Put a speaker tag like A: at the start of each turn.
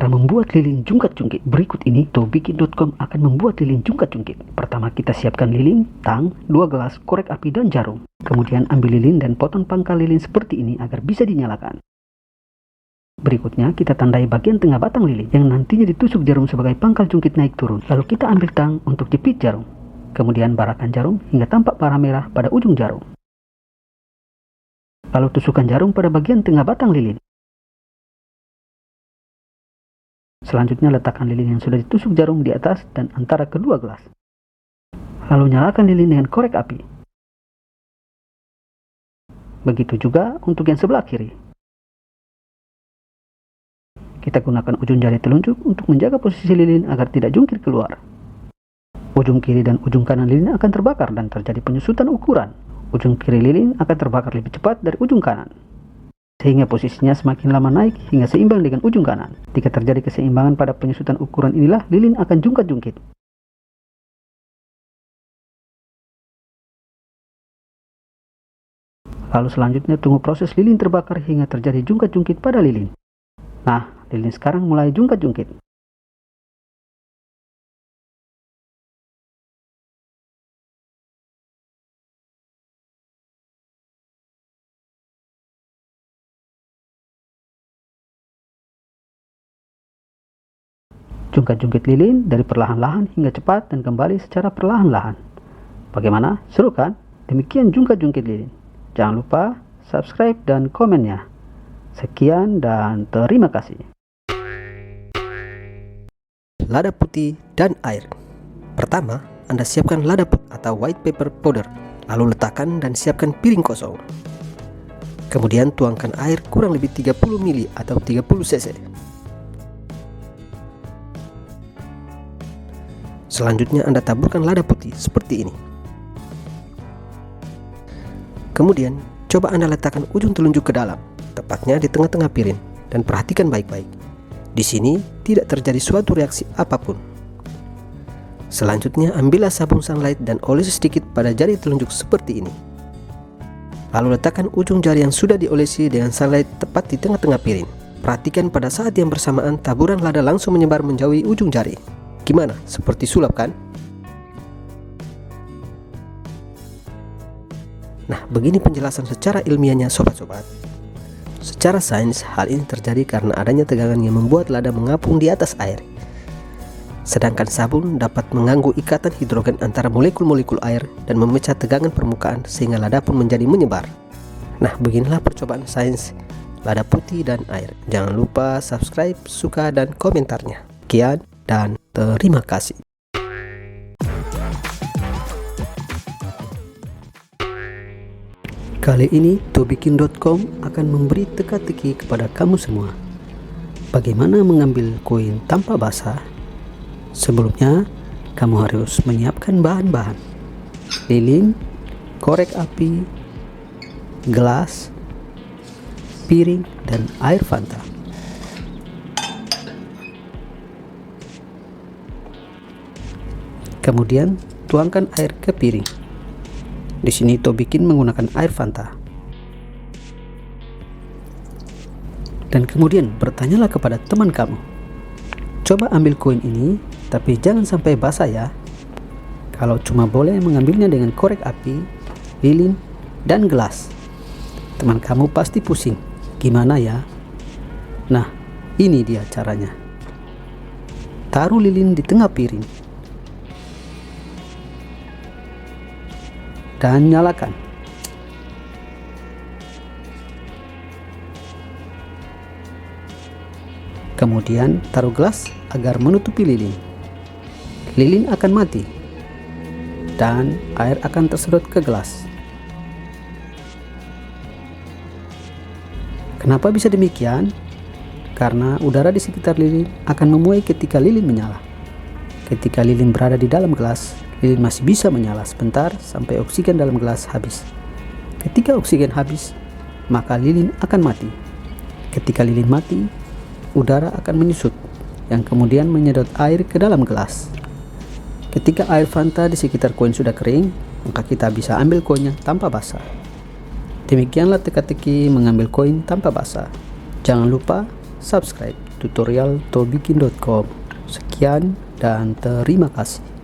A: Cara membuat lilin jungkat-jungkit. Berikut ini tobikin.com akan membuat lilin jungkat-jungkit. Pertama, kita siapkan lilin, tang, 2 gelas, korek api, dan jarum. Kemudian ambil lilin dan potong pangkal lilin seperti ini agar bisa dinyalakan. Berikutnya, kita tandai bagian tengah batang lilin yang nantinya ditusuk jarum sebagai pangkal jungkit naik turun. Lalu kita ambil tang untuk jepit jarum. Kemudian barakan jarum hingga tampak parah merah pada ujung jarum. Lalu tusukkan jarum pada bagian tengah batang lilin. Selanjutnya letakkan lilin yang sudah ditusuk jarum di atas dan antara kedua gelas. Lalu nyalakan lilin dengan korek api. Begitu juga untuk yang sebelah kiri. Kita gunakan ujung jari telunjuk untuk menjaga posisi lilin agar tidak jungkir keluar. Ujung kiri dan ujung kanan lilin akan terbakar dan terjadi penyusutan ukuran. Ujung kiri lilin akan terbakar lebih cepat dari ujung kanan, sehingga posisinya semakin lama naik hingga seimbang dengan ujung kanan. Jika terjadi keseimbangan pada penyusutan ukuran inilah, lilin akan jungkat-jungkit. Lalu selanjutnya tunggu proses lilin terbakar hingga terjadi jungkat-jungkit pada lilin. Nah, lilin sekarang mulai jungkat-jungkit. Jungkat-jungkit lilin dari perlahan-lahan hingga cepat dan kembali secara perlahan-lahan. Bagaimana? Seru kan? Demikian jungkat-jungkit lilin. Jangan lupa subscribe dan komennya. Sekian dan terima kasih.
B: Lada putih dan air. Pertama, Anda siapkan lada putih atau white pepper powder. Lalu letakkan dan siapkan piring kosong. Kemudian tuangkan air kurang lebih 30 ml atau 30 cc. Selanjutnya Anda taburkan lada putih seperti ini. Kemudian coba Anda letakkan ujung telunjuk ke dalam, tepatnya di tengah-tengah piring, dan perhatikan baik-baik. Di sini tidak terjadi suatu reaksi apapun. Selanjutnya ambillah sabun sunlight dan olesi sedikit pada jari telunjuk seperti ini. Lalu letakkan ujung jari yang sudah diolesi dengan sunlight tepat di tengah-tengah piring. Perhatikan pada saat yang bersamaan taburan lada langsung menyebar menjauhi ujung jari. Gimana? Seperti sulap kan? Nah, begini penjelasan secara ilmiahnya sobat-sobat. Secara sains, hal ini terjadi karena adanya tegangan yang membuat lada mengapung di atas air. Sedangkan sabun dapat mengganggu ikatan hidrogen antara molekul-molekul air dan memecah tegangan permukaan sehingga lada pun menjadi menyebar. Nah, beginilah percobaan sains lada putih dan air. Jangan lupa subscribe, suka, dan komentarnya. Sekian dan terima kasih.
A: Kali ini tobikin.com akan memberi teka-teki kepada kamu semua. Bagaimana mengambil koin tanpa basah? Sebelumnya, kamu harus menyiapkan bahan-bahan: lilin, korek api, gelas, piring, dan air Fanta. Kemudian tuangkan air ke piring. Di sini Tobikin menggunakan air Fanta. Dan kemudian bertanyalah kepada teman kamu. Coba ambil koin ini, tapi jangan sampai basah ya. Kalau cuma boleh mengambilnya dengan korek api, lilin, dan gelas. Teman kamu pasti pusing. Gimana ya? Nah, ini dia caranya. Taruh lilin di tengah piring dan nyalakan. Kemudian taruh gelas agar menutupi lilin. Lilin akan mati dan air akan tersedot ke gelas. Kenapa bisa demikian? Karena udara di sekitar lilin akan memuai ketika lilin menyala. Ketika lilin berada di dalam gelas, lilin masih bisa menyala sebentar sampai oksigen dalam gelas habis. Ketika oksigen habis, maka lilin akan mati. Ketika lilin mati, udara akan menyusut, yang kemudian menyedot air ke dalam gelas. Ketika air Fanta di sekitar koin sudah kering, maka kita bisa ambil koinnya tanpa basah. Demikianlah teka-teki mengambil koin tanpa basah. Jangan lupa subscribe tutorial tolbikin.com. Sekian dan terima kasih.